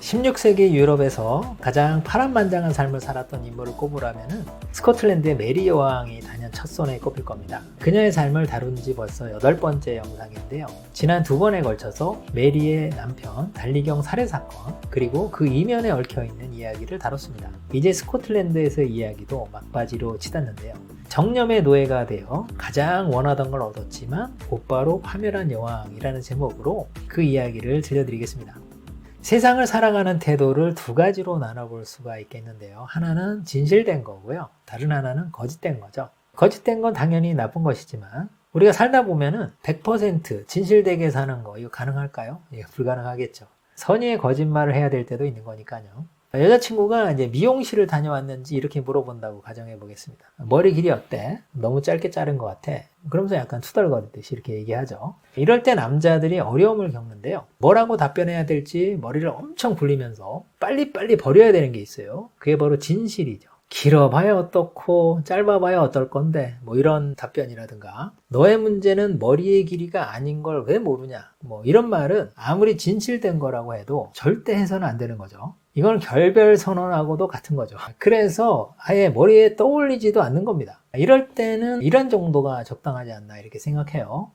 16세기 유럽에서 가장 파란만장한 삶을 살았던 인물을 꼽으라면 스코틀랜드의 메리 여왕이 단연 첫 손에 꼽힐 겁니다. 그녀의 삶을 다룬 지 벌써 8번째 영상인데요. 지난 2번에 걸쳐서 메리의 남편 달리경 살해 사건 그리고 그 이면에 얽혀있는 이야기를 다뤘습니다. 이제 스코틀랜드에서의 이야기도 막바지로 치닫는데요. 정념의 노예가 되어 가장 원하던 걸 얻었지만 곧바로 파멸한 여왕이라는 제목으로 그 이야기를 들려드리겠습니다. 세상을 살아가는 태도를 2가지로 나눠볼 수가 있겠는데요. 하나는 진실된 거고요. 다른 하나는 거짓된 거죠. 거짓된 건 당연히 나쁜 것이지만 우리가 살다 보면은 100% 진실되게 사는 거 이거 가능할까요? 이거 불가능하겠죠. 선의의 거짓말을 해야 될 때도 있는 거니까요. 여자친구가 이제 미용실을 다녀왔는지 이렇게 물어본다고 가정해 보겠습니다. 머리 길이 어때? 너무 짧게 자른 것 같아. 그러면서 약간 투덜거리듯이 이렇게 얘기하죠. 이럴 때 남자들이 어려움을 겪는데요. 뭐라고 답변해야 될지 머리를 엄청 굴리면서 빨리빨리 버려야 되는 게 있어요. 그게 바로 진실이죠. 길어봐야 어떻고 짧아봐야 어떨 건데 뭐 이런 답변이라든가 너의 문제는 머리의 길이가 아닌 걸 왜 모르냐 뭐 이런 말은 아무리 진실된 거라고 해도 절대 해서는 안 되는 거죠. 이건 결별 선언하고도 같은 거죠. 그래서 아예 머리에 떠올리지도 않는 겁니다. 이럴 때는 이런 정도가 적당하지 않나 이렇게 생각해요.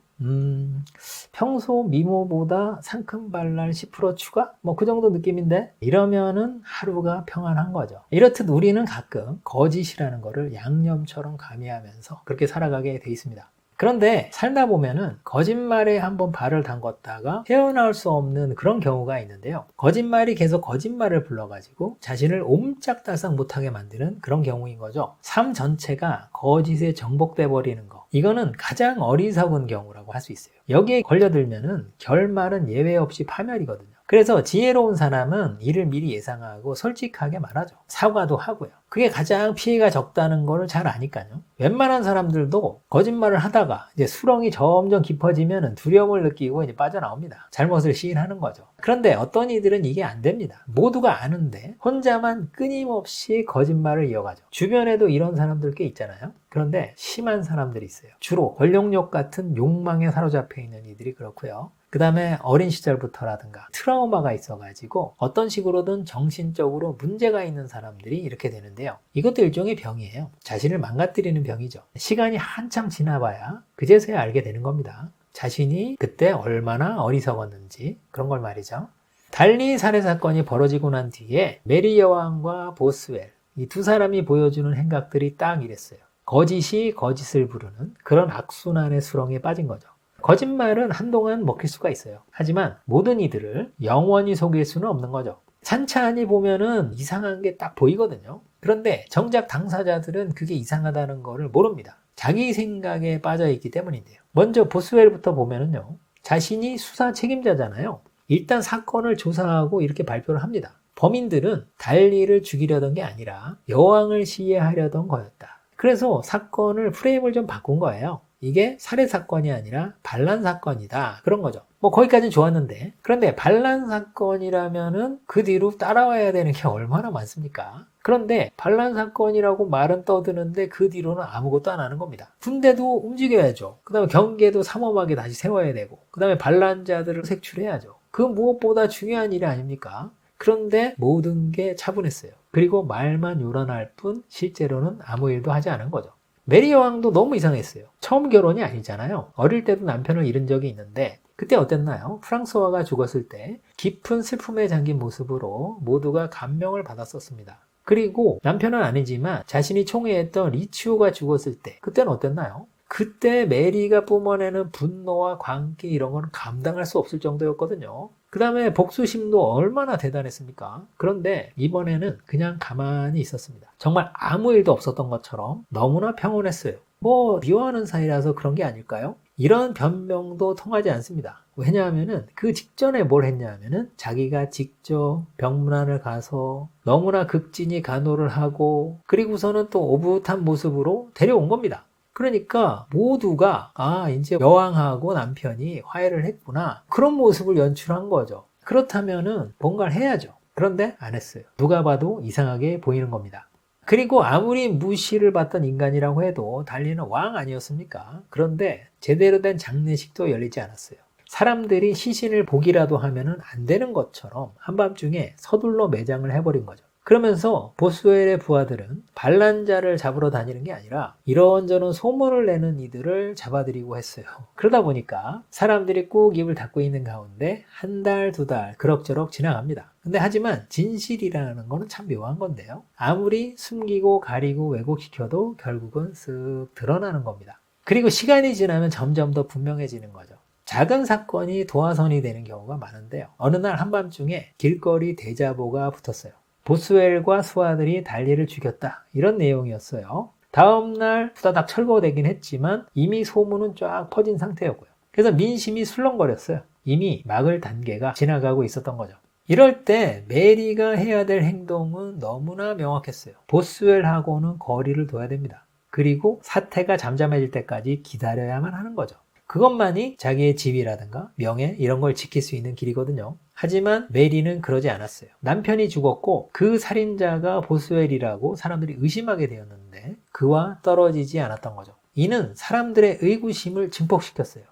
평소 미모보다 상큼발랄 10% 추가? 뭐 그 정도 느낌인데 이러면은 하루가 평안한 거죠. 이렇듯 우리는 가끔 거짓이라는 거를 양념처럼 가미하면서 그렇게 살아가게 돼 있습니다. 그런데 살다 보면은 거짓말에 한번 발을 담궜다가 헤어나올 수 없는 그런 경우가 있는데요. 거짓말이 계속 거짓말을 불러가지고 자신을 옴짝달싹 못하게 만드는 그런 경우인 거죠. 삶 전체가 거짓에 정복돼 버리는 거. 이거는 가장 어리석은 경우라고 할 수 있어요. 여기에 걸려들면은 결말은 예외 없이 파멸이거든요. 그래서 지혜로운 사람은 이를 미리 예상하고 솔직하게 말하죠. 사과도 하고요. 그게 가장 피해가 적다는 걸 잘 아니까요. 웬만한 사람들도 거짓말을 하다가 이제 수렁이 점점 깊어지면 두려움을 느끼고 이제 빠져나옵니다. 잘못을 시인하는 거죠. 그런데 어떤 이들은 이게 안 됩니다. 모두가 아는데 혼자만 끊임없이 거짓말을 이어가죠. 주변에도 이런 사람들 꽤 있잖아요. 그런데 심한 사람들이 있어요. 주로 권력욕 같은 욕망에 사로잡혀 있는 이들이 그렇고요. 그 다음에 어린 시절부터라든가 트라우마가 있어가지고 어떤 식으로든 정신적으로 문제가 있는 사람들이 이렇게 되는데요. 이것도 일종의 병이에요. 자신을 망가뜨리는 병이죠. 시간이 한참 지나봐야 그제서야 알게 되는 겁니다. 자신이 그때 얼마나 어리석었는지 그런 걸 말이죠. 달리 살해 사건이 벌어지고 난 뒤에 메리 여왕과 보스웰 이 두 사람이 보여주는 행각들이 딱 이랬어요. 거짓이 거짓을 부르는 그런 악순환의 수렁에 빠진 거죠. 거짓말은 한동안 먹힐 수가 있어요. 하지만 모든 이들을 영원히 속일 수는 없는 거죠. 찬찬히 보면은 이상한 게 딱 보이거든요. 그런데 정작 당사자들은 그게 이상하다는 거를 모릅니다. 자기 생각에 빠져 있기 때문인데요. 먼저 보스웰부터 보면은요. 자신이 수사 책임자잖아요. 일단 사건을 조사하고 이렇게 발표를 합니다. 범인들은 달리를 죽이려던 게 아니라 여왕을 시해하려던 거였다. 그래서 사건을 프레임을 좀 바꾼 거예요. 이게 살해 사건이 아니라 반란 사건이다. 그런 거죠. 뭐 거기까지는 좋았는데 그런데 반란 사건이라면은 그 뒤로 따라와야 되는 게 얼마나 많습니까? 그런데 반란 사건이라고 말은 떠드는데 그 뒤로는 아무것도 안 하는 겁니다. 군대도 움직여야죠. 그 다음에 경계도 삼엄하게 다시 세워야 되고 그 다음에 반란자들을 색출해야죠. 그 무엇보다 중요한 일이 아닙니까? 그런데 모든 게 차분했어요. 그리고 말만 요란할 뿐 실제로는 아무 일도 하지 않은 거죠. 메리 여왕도 너무 이상했어요. 처음 결혼이 아니잖아요. 어릴 때도 남편을 잃은 적이 있는데 그때 어땠나요? 프랑스와가 죽었을 때 깊은 슬픔에 잠긴 모습으로 모두가 감명을 받았었습니다. 그리고 남편은 아니지만 자신이 총애했던 리치오가 죽었을 때 그때는 어땠나요? 그때 메리가 뿜어내는 분노와 광기 이런 건 감당할 수 없을 정도였거든요. 그 다음에 복수심도 얼마나 대단했습니까? 그런데 이번에는 그냥 가만히 있었습니다. 정말 아무 일도 없었던 것처럼 너무나 평온했어요. 뭐 미워하는 사이라서 그런 게 아닐까요? 이런 변명도 통하지 않습니다. 왜냐하면은 그 직전에 뭘 했냐면은 자기가 직접 병문안을 가서 너무나 극진히 간호를 하고 그리고서는 또 오붓한 모습으로 데려온 겁니다. 그러니까 모두가 이제 여왕하고 남편이 화해를 했구나 그런 모습을 연출한 거죠. 그렇다면은 뭔가를 해야죠. 그런데 안 했어요. 누가 봐도 이상하게 보이는 겁니다. 그리고 아무리 무시를 받던 인간이라고 해도 달리는 왕 아니었습니까? 그런데 제대로 된 장례식도 열리지 않았어요. 사람들이 시신을 보기라도 하면은 안 되는 것처럼 한밤중에 서둘러 매장을 해버린 거죠. 그러면서 보스웰의 부하들은 반란자를 잡으러 다니는 게 아니라 이런저런 소문을 내는 이들을 잡아들이고 했어요. 그러다 보니까 사람들이 꾹 입을 닫고 있는 가운데 한 달, 두 달 그럭저럭 지나갑니다. 근데 하지만 진실이라는 거는 참 묘한 건데요. 아무리 숨기고 가리고 왜곡시켜도 결국은 쓱 드러나는 겁니다. 그리고 시간이 지나면 점점 더 분명해지는 거죠. 작은 사건이 도화선이 되는 경우가 많은데요. 어느 날 한밤중에 길거리 대자보가 붙었어요. 보스웰과 수하들이 달리를 죽였다. 이런 내용이었어요. 다음날 후다닥 철거되긴 했지만 이미 소문은 쫙 퍼진 상태였고요. 그래서 민심이 술렁거렸어요. 이미 막을 단계가 지나가고 있었던 거죠. 이럴 때 메리가 해야 될 행동은 너무나 명확했어요. 보스웰하고는 거리를 둬야 됩니다. 그리고 사태가 잠잠해질 때까지 기다려야만 하는 거죠. 그것만이 자기의 지위라든가 명예 이런 걸 지킬 수 있는 길이거든요. 하지만 메리는 그러지 않았어요. 남편이 죽었고 그 살인자가 보스웰이라고 사람들이 의심하게 되었는데 그와 떨어지지 않았던 거죠. 이는 사람들의 의구심을 증폭시켰어요.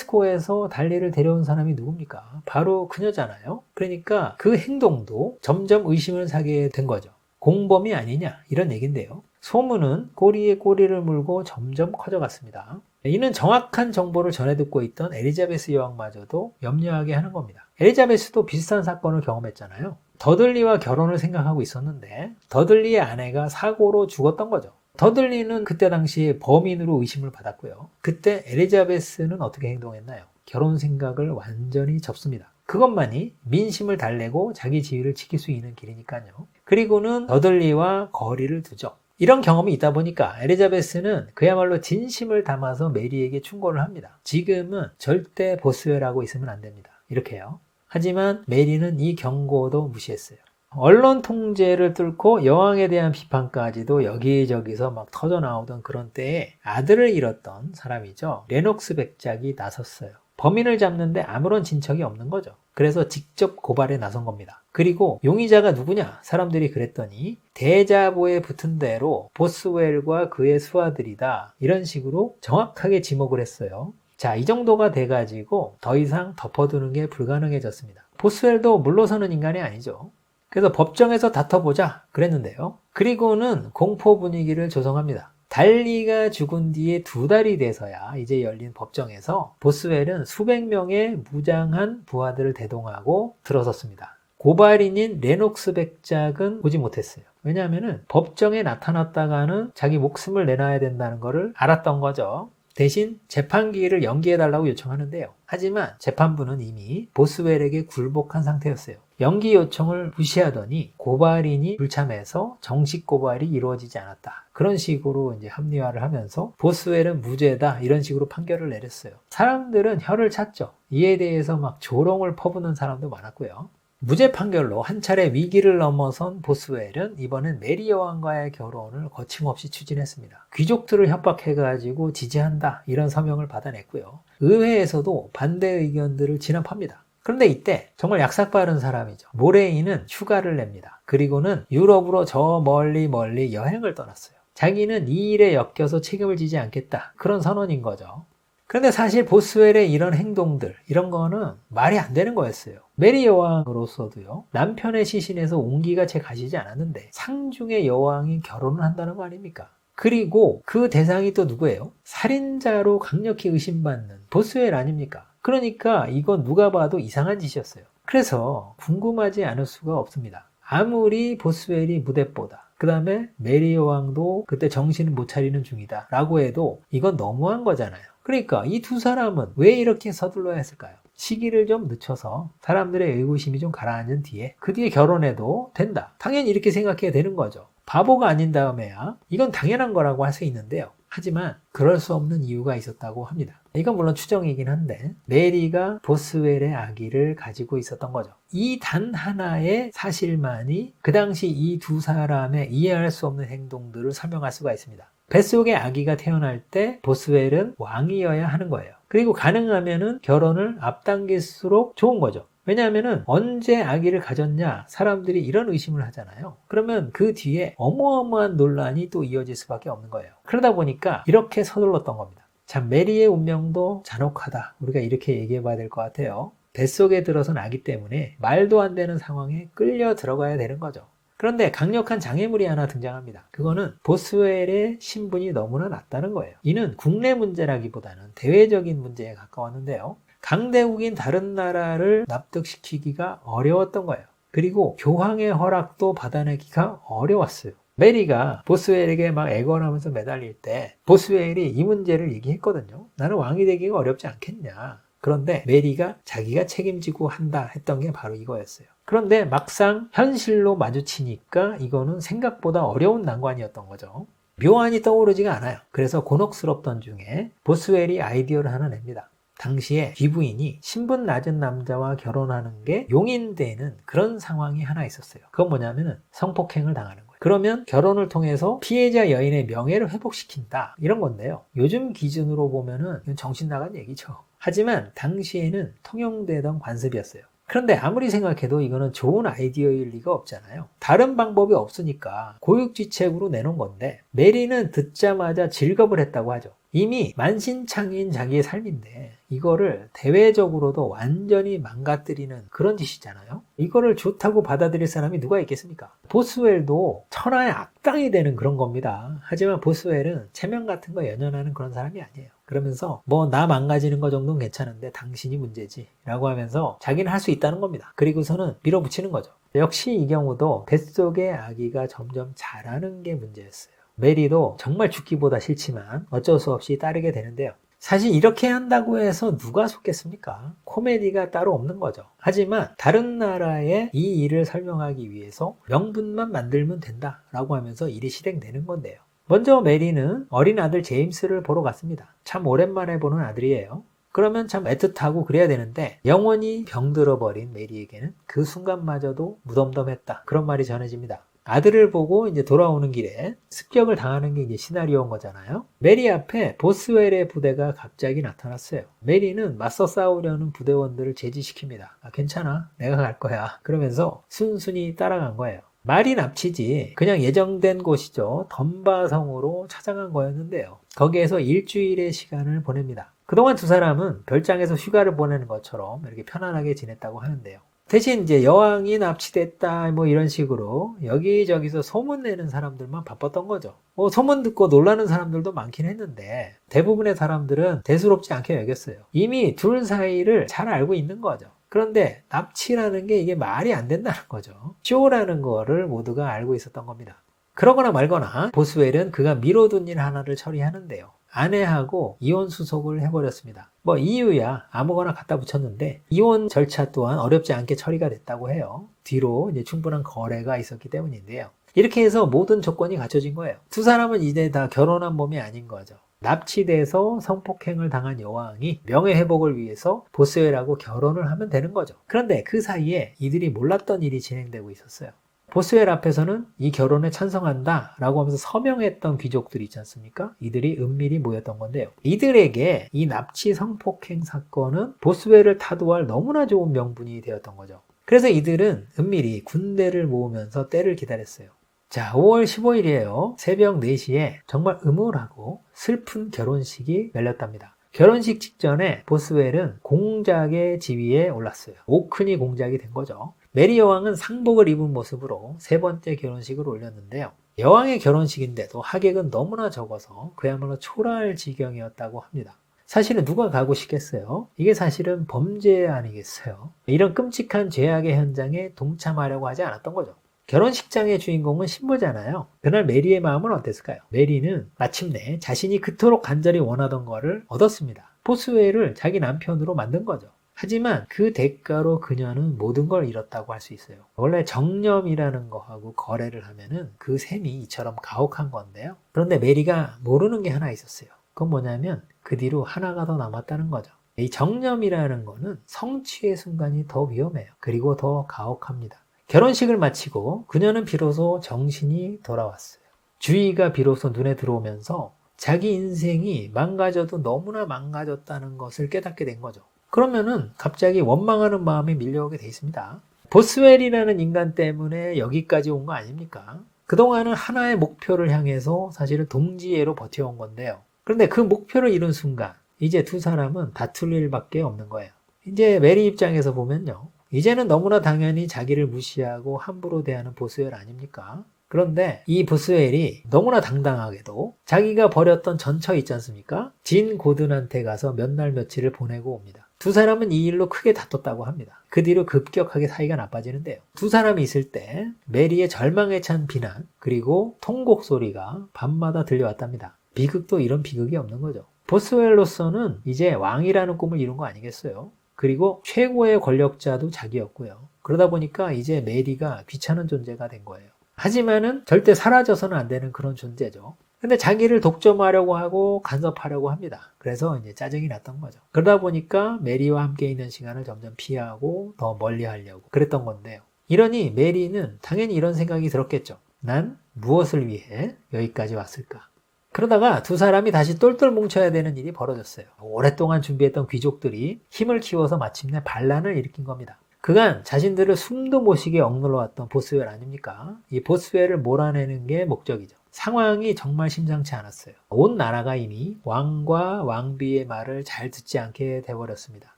글래스고에서 달리를 데려온 사람이 누굽니까? 바로 그녀잖아요. 그러니까 그 행동도 점점 의심을 사게 된 거죠. 공범이 아니냐 이런 얘기인데요. 소문은 꼬리에 꼬리를 물고 점점 커져갔습니다. 이는 정확한 정보를 전해 듣고 있던 엘리자베스 여왕마저도 염려하게 하는 겁니다. 엘리자베스도 비슷한 사건을 경험했잖아요. 더들리와 결혼을 생각하고 있었는데 더들리의 아내가 사고로 죽었던 거죠. 더들리는 그때 당시에 범인으로 의심을 받았고요. 그때 엘리자베스는 어떻게 행동했나요? 결혼 생각을 완전히 접습니다. 그것만이 민심을 달래고 자기 지위를 지킬 수 있는 길이니까요. 그리고는 더들리와 거리를 두죠. 이런 경험이 있다 보니까 엘리자베스는 그야말로 진심을 담아서 메리에게 충고를 합니다. 지금은 절대 보스웰하고 있으면 안 됩니다. 이렇게요. 하지만 메리는 이 경고도 무시했어요. 언론 통제를 뚫고 여왕에 대한 비판까지도 여기저기서 막 터져나오던 그런 때에 아들을 잃었던 사람이죠. 레녹스 백작이 나섰어요. 범인을 잡는데 아무런 진척이 없는 거죠. 그래서 직접 고발에 나선 겁니다. 그리고 용의자가 누구냐? 사람들이 그랬더니 대자보에 붙은 대로 보스웰과 그의 수하들이다. 이런 식으로 정확하게 지목을 했어요. 자, 이 정도가 돼가지고 더 이상 덮어두는 게 불가능해졌습니다. 보스웰도 물러서는 인간이 아니죠. 그래서 법정에서 다퉈보자 그랬는데요. 그리고는 공포 분위기를 조성합니다. 달리가 죽은 뒤에 2달이 돼서야 이제 열린 법정에서 보스웰은 수백 명의 무장한 부하들을 대동하고 들어섰습니다. 고발인인 레녹스 백작은 보지 못했어요. 왜냐하면 법정에 나타났다가는 자기 목숨을 내놔야 된다는 것을 알았던 거죠. 대신 재판기일을 연기해달라고 요청하는데요. 하지만 재판부는 이미 보스웰에게 굴복한 상태였어요. 연기 요청을 무시하더니 고발인이 불참해서 정식 고발이 이루어지지 않았다. 그런 식으로 이제 합리화를 하면서 보스웰은 무죄다 이런 식으로 판결을 내렸어요. 사람들은 혀를 찼죠. 이에 대해서 막 조롱을 퍼부는 사람도 많았고요. 무죄 판결로 한 차례 위기를 넘어선 보스웰은 이번엔 메리 여왕과의 결혼을 거침없이 추진했습니다. 귀족들을 협박해가지고 지지한다 이런 서명을 받아냈고요. 의회에서도 반대 의견들을 진압합니다. 그런데 이때 정말 약삭 빠른 사람이죠. 모레이는 휴가를 냅니다. 그리고는 유럽으로 저 멀리 여행을 떠났어요. 자기는 이 일에 엮여서 책임을 지지 않겠다 그런 선언인 거죠. 그런데 사실 보스웰의 이런 행동들 이런 거는 말이 안 되는 거였어요. 메리 여왕으로서도요. 남편의 시신에서 온기가 채 가시지 않았는데 상중의 여왕이 결혼을 한다는 거 아닙니까? 그리고 그 대상이 또 누구예요? 살인자로 강력히 의심받는 보스웰 아닙니까? 그러니까 이건 누가 봐도 이상한 짓이었어요. 그래서 궁금하지 않을 수가 없습니다. 아무리 보스웰이 무대뽀다. 그 다음에 메리 여왕도 그때 정신을 못 차리는 중이다 라고 해도 이건 너무한 거잖아요. 그러니까 이 두 사람은 왜 이렇게 서둘러야 했을까요? 시기를 좀 늦춰서 사람들의 의구심이 좀 가라앉은 뒤에 그 뒤에 결혼해도 된다. 당연히 이렇게 생각해야 되는 거죠. 바보가 아닌 다음에야 이건 당연한 거라고 할 수 있는데요. 하지만 그럴 수 없는 이유가 있었다고 합니다. 이건 물론 추정이긴 한데 메리가 보스웰의 아기를 가지고 있었던 거죠. 이 단 하나의 사실만이 그 당시 이 두 사람의 이해할 수 없는 행동들을 설명할 수가 있습니다. 뱃속에 아기가 태어날 때 보스웰은 왕이어야 하는 거예요. 그리고 가능하면은 결혼을 앞당길수록 좋은 거죠. 왜냐하면은 언제 아기를 가졌냐 사람들이 이런 의심을 하잖아요. 그러면 그 뒤에 어마어마한 논란이 또 이어질 수밖에 없는 거예요. 그러다 보니까 이렇게 서둘렀던 겁니다. 참 메리의 운명도 잔혹하다. 우리가 이렇게 얘기해 봐야 될 것 같아요. 뱃속에 들어선 아기 때문에 말도 안 되는 상황에 끌려 들어가야 되는 거죠. 그런데 강력한 장애물이 하나 등장합니다. 그거는 보스웰의 신분이 너무나 낮다는 거예요. 이는 국내 문제라기보다는 대외적인 문제에 가까웠는데요. 강대국인 다른 나라를 납득시키기가 어려웠던 거예요. 그리고 교황의 허락도 받아내기가 어려웠어요. 메리가 보스웰에게 막 애걸하면서 매달릴 때 보스웰이 이 문제를 얘기했거든요. 나는 왕이 되기가 어렵지 않겠냐. 그런데 메리가 자기가 책임지고 한다 했던 게 바로 이거였어요. 그런데 막상 현실로 마주치니까 이거는 생각보다 어려운 난관이었던 거죠. 묘안이 떠오르지가 않아요. 그래서 곤혹스럽던 중에 보스웰이 아이디어를 하나 냅니다. 당시에 귀부인이 신분 낮은 남자와 결혼하는 게 용인되는 그런 상황이 하나 있었어요. 그건 뭐냐면 성폭행을 당하는 거예요. 그러면 결혼을 통해서 피해자 여인의 명예를 회복시킨다 이런 건데요. 요즘 기준으로 보면은 이건 정신 나간 얘기죠. 하지만 당시에는 통용되던 관습이었어요. 그런데 아무리 생각해도 이거는 좋은 아이디어일 리가 없잖아요. 다른 방법이 없으니까 고육지책으로 내놓은 건데 메리는 듣자마자 질겁을 했다고 하죠. 이미 만신창이인 자기의 삶인데 이거를 대외적으로도 완전히 망가뜨리는 그런 짓이잖아요. 이거를 좋다고 받아들일 사람이 누가 있겠습니까? 보스웰도 천하의 악당이 되는 그런 겁니다. 하지만 보스웰은 체면 같은 거 연연하는 그런 사람이 아니에요. 그러면서 뭐 나 망가지는 거 정도는 괜찮은데 당신이 문제지 라고 하면서 자기는 할 수 있다는 겁니다. 그리고서는 밀어붙이는 거죠. 역시 이 경우도 뱃속의 아기가 점점 자라는 게 문제였어요. 메리도 정말 죽기보다 싫지만 어쩔 수 없이 따르게 되는데요. 사실 이렇게 한다고 해서 누가 속겠습니까? 코미디가 따로 없는 거죠. 하지만 다른 나라의 이 일을 설명하기 위해서 명분만 만들면 된다라고 하면서 일이 실행되는 건데요. 먼저 메리는 어린 아들 제임스를 보러 갔습니다. 참 오랜만에 보는 아들이에요. 그러면 참 애틋하고 그래야 되는데 영원히 병들어 버린 메리에게는 그 순간마저도 무덤덤했다. 그런 말이 전해집니다. 아들을 보고 이제 돌아오는 길에 습격을 당하는 게 이제 시나리오인 거잖아요. 메리 앞에 보스웰의 부대가 갑자기 나타났어요. 메리는 맞서 싸우려는 부대원들을 제지시킵니다. 괜찮아. 내가 갈 거야. 그러면서 순순히 따라간 거예요. 말이 납치지 그냥 예정된 곳이죠. 덤바성으로 찾아간 거였는데요. 거기에서 일주일의 시간을 보냅니다. 그동안 두 사람은 별장에서 휴가를 보내는 것처럼 이렇게 편안하게 지냈다고 하는데요. 대신 이제 여왕이 납치됐다 뭐 이런 식으로 여기저기서 소문내는 사람들만 바빴던 거죠. 소문 듣고 놀라는 사람들도 많긴 했는데 대부분의 사람들은 대수롭지 않게 여겼어요. 이미 둘 사이를 잘 알고 있는 거죠. 그런데 납치라는 게 이게 말이 안 된다는 거죠. 쇼라는 거를 모두가 알고 있었던 겁니다. 그러거나 말거나 보스웰은 그가 미뤄둔 일 하나를 처리하는데요. 아내하고 이혼 수속을 해버렸습니다. 뭐 이유야 아무거나 갖다 붙였는데 이혼 절차 또한 어렵지 않게 처리가 됐다고 해요. 뒤로 이제 충분한 거래가 있었기 때문인데요. 이렇게 해서 모든 조건이 갖춰진 거예요. 두 사람은 이제 다 결혼한 몸이 아닌 거죠. 납치돼서 성폭행을 당한 여왕이 명예회복을 위해서 보스웰하고 결혼을 하면 되는 거죠. 그런데 그 사이에 이들이 몰랐던 일이 진행되고 있었어요. 보스웰 앞에서는 이 결혼에 찬성한다 라고 하면서 서명했던 귀족들이 있지 않습니까? 이들이 은밀히 모였던 건데요. 이들에게 이 납치 성폭행 사건은 보스웰을 타도할 너무나 좋은 명분이 되었던 거죠. 그래서 이들은 은밀히 군대를 모으면서 때를 기다렸어요. 자, 5월 15일이에요. 새벽 4시에 정말 음울하고 슬픈 결혼식이 열렸답니다. 결혼식 직전에 보스웰은 공작의 지위에 올랐어요. 오크니 공작이 된 거죠. 메리 여왕은 상복을 입은 모습으로 세 번째 결혼식을 올렸는데요. 여왕의 결혼식인데도 하객은 너무나 적어서 그야말로 초라할 지경이었다고 합니다. 사실은 누가 가고 싶겠어요? 이게 사실은 범죄 아니겠어요? 이런 끔찍한 죄악의 현장에 동참하려고 하지 않았던 거죠. 결혼식장의 주인공은 신부잖아요. 그날 메리의 마음은 어땠을까요? 메리는 마침내 자신이 그토록 간절히 원하던 거를 얻었습니다. 보스웰을 자기 남편으로 만든 거죠. 하지만 그 대가로 그녀는 모든 걸 잃었다고 할 수 있어요. 원래 정념이라는 거하고 거래를 하면은 그 셈이 이처럼 가혹한 건데요. 그런데 메리가 모르는 게 하나 있었어요. 그건 뭐냐면 그 뒤로 하나가 더 남았다는 거죠. 이 정념이라는 거는 성취의 순간이 더 위험해요. 그리고 더 가혹합니다. 결혼식을 마치고 그녀는 비로소 정신이 돌아왔어요. 주의가 비로소 눈에 들어오면서 자기 인생이 망가져도 너무나 망가졌다는 것을 깨닫게 된 거죠. 그러면은 갑자기 원망하는 마음이 밀려오게 돼 있습니다. 보스웰이라는 인간 때문에 여기까지 온 거 아닙니까? 그동안은 하나의 목표를 향해서 사실은 동지애로 버텨온 건데요. 그런데 그 목표를 이룬 순간 이제 두 사람은 다툴 일밖에 없는 거예요. 이제 메리 입장에서 보면요. 이제는 너무나 당연히 자기를 무시하고 함부로 대하는 보스웰 아닙니까? 그런데 이 보스웰이 너무나 당당하게도 자기가 버렸던 전처 있지 않습니까? 진 고든한테 가서 몇 날 며칠을 보내고 옵니다. 두 사람은 이 일로 크게 다퉜다고 합니다. 그 뒤로 급격하게 사이가 나빠지는데요. 두 사람이 있을 때 메리의 절망에 찬 비난 그리고 통곡 소리가 밤마다 들려왔답니다. 비극도 이런 비극이 없는 거죠. 보스웰로서는 이제 왕이라는 꿈을 이룬 거 아니겠어요? 그리고 최고의 권력자도 자기였고요. 그러다 보니까 이제 메리가 귀찮은 존재가 된 거예요. 하지만은 절대 사라져서는 안 되는 그런 존재죠. 근데 자기를 독점하려고 하고 간섭하려고 합니다. 그래서 이제 짜증이 났던 거죠. 그러다 보니까 메리와 함께 있는 시간을 점점 피하고 더 멀리 하려고 그랬던 건데요. 이러니 메리는 당연히 이런 생각이 들었겠죠. 난 무엇을 위해 여기까지 왔을까? 그러다가 두 사람이 다시 똘똘 뭉쳐야 되는 일이 벌어졌어요. 오랫동안 준비했던 귀족들이 힘을 키워서 마침내 반란을 일으킨 겁니다. 그간 자신들을 숨도 못 쉬게 억눌러 왔던 보스웰 아닙니까? 이 보스웰을 몰아내는 게 목적이죠. 상황이 정말 심상치 않았어요. 온 나라가 이미 왕과 왕비의 말을 잘 듣지 않게 돼버렸습니다.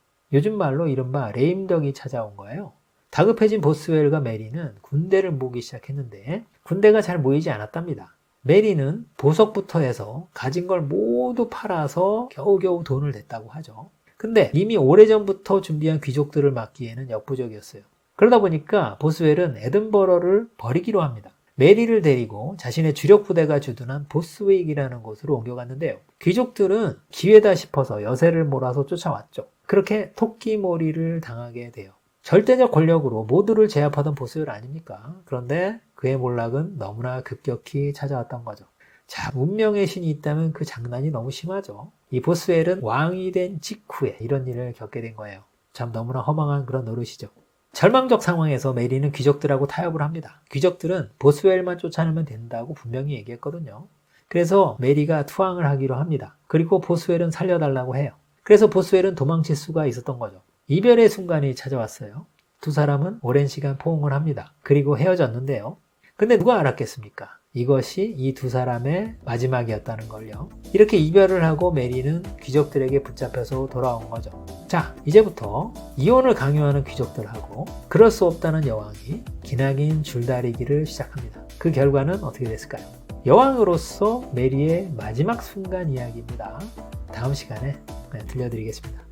요즘 말로 이른바 레임덕이 찾아온 거예요. 다급해진 보스웰과 메리는 군대를 모으기 시작했는데 군대가 잘 모이지 않았답니다. 메리는 보석부터 해서 가진 걸 모두 팔아서 겨우겨우 돈을 냈다고 하죠. 근데 이미 오래전부터 준비한 귀족들을 막기에는 역부족이었어요. 그러다 보니까 보스웰은 에든버러를 버리기로 합니다. 메리를 데리고 자신의 주력 부대가 주둔한 보스웨익이라는 곳으로 옮겨갔는데요. 귀족들은 기회다 싶어서 여세를 몰아서 쫓아왔죠. 그렇게 토끼몰이를 당하게 돼요. 절대적 권력으로 모두를 제압하던 보스웰 아닙니까? 그런데 그의 몰락은 너무나 급격히 찾아왔던 거죠. 자, 운명의 신이 있다면 그 장난이 너무 심하죠. 이 보스웰은 왕이 된 직후에 이런 일을 겪게 된 거예요. 참 너무나 허망한 그런 노릇이죠. 절망적 상황에서 메리는 귀족들하고 타협을 합니다. 귀족들은 보스웰만 쫓아내면 된다고 분명히 얘기했거든요. 그래서 메리가 투항을 하기로 합니다. 그리고 보스웰은 살려달라고 해요. 그래서 보스웰은 도망칠 수가 있었던 거죠. 이별의 순간이 찾아왔어요. 두 사람은 오랜 시간 포옹을 합니다. 그리고 헤어졌는데요. 근데 누가 알았겠습니까? 이것이 이 두 사람의 마지막이었다는 걸요. 이렇게 이별을 하고 메리는 귀족들에게 붙잡혀서 돌아온 거죠. 자, 이제부터 이혼을 강요하는 귀족들하고 그럴 수 없다는 여왕이 기나긴 줄다리기를 시작합니다. 그 결과는 어떻게 됐을까요? 여왕으로서 메리의 마지막 순간 이야기입니다. 다음 시간에 들려드리겠습니다.